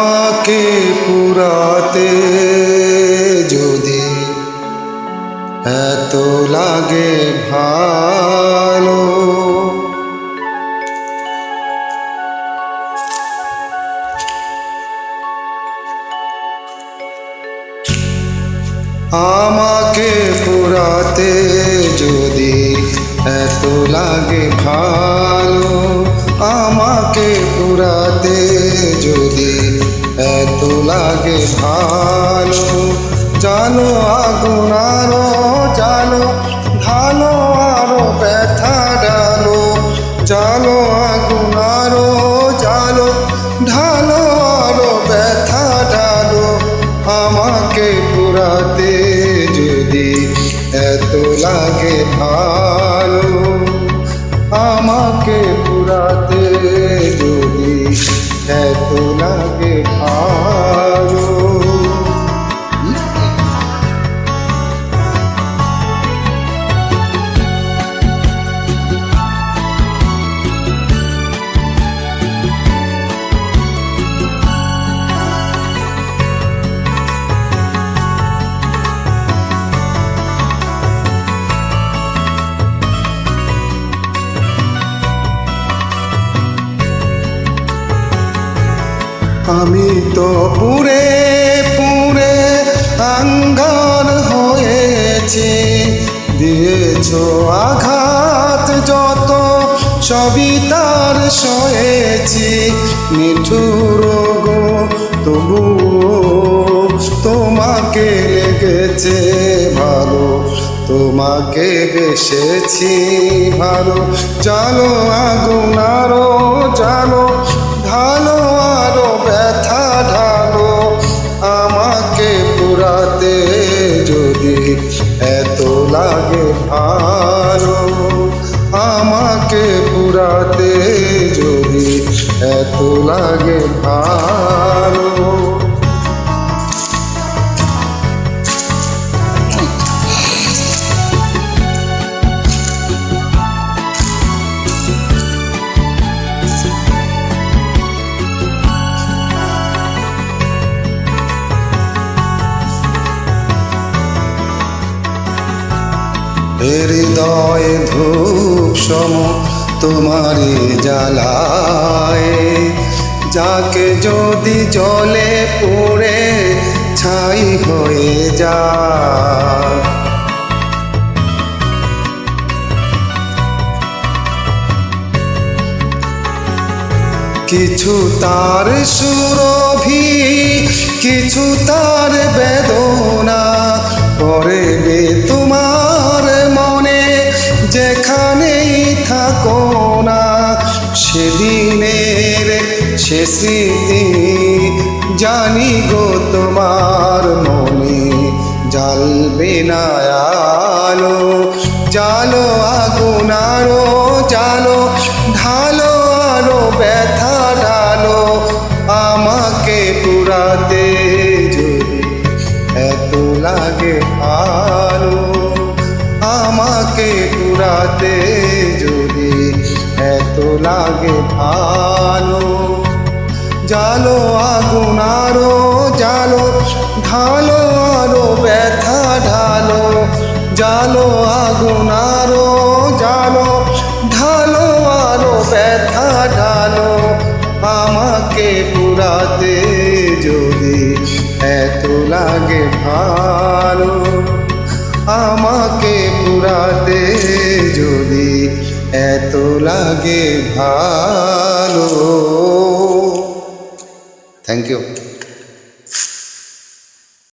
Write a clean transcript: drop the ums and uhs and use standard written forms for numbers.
আমাকে পুরাতে যদি এত লাগে ভালো, আমাকে পুরাতে যদি এত লাগে ভালো, আমাকে পুরাতে যদি এত লাগে ভালো, জানো আগুন আরো জানো, ঢালো আরো ব্যথা ডালো, জানো আগুন আরো জালো, ঢালো আরো ব্যথা ডালো, আমাকে পুরাতে যদি এত লাগে ভালো, আমাকে পুরাতে যদি এত লাগে ভালো। আমি তো পুরে পুরে আঙ্গার হয়েছি, দিয়েছ আঘাত যত সবই তার সয়েছি, নিঠুর গো তবুও তোমাকে লেগেছে ভালো, তোমাকে বেসেছি ভালো, জানো আগুন আরো জানো, ঢালো আরো ব্যথা ঢালো, আমাকে পুরাতে যদি এত লাগে ভালো, আমাকে পুরাতে যদি এত লাগে ভালো। হৃদয়ে ধূপ সম তোমারি জ্বালায়, যাকে যদি জলে পুড়ে ছাই হয়ে যায়, কিছু তার সুরভি কিছু তার বেদনা, পড়বে তোমার মনে যেখানেই থাকো না, সেদিনের সে স্মৃতি জানি গো তোমার মনে, জ্বালবে না আলো, জালো আগুন আরো জালো, ঢালো আরো ব্যথা ঢালো, আমাকে পুরাতে যদি এত লাগে ভালো, আমাকে পুরাতে যদি এত লাগে ভালো, জালো আগুন আরো জালো, ঢালো আরো ব্যথা ঢালো, জালো আগুন আরো জালো, ঢালো আরো ব্যথা ঢালো, আমাকে পুরাতে যদি এত লাগে ভালো, আমাকে পুরাতে যদি এত লাগে ভালো। Thank you.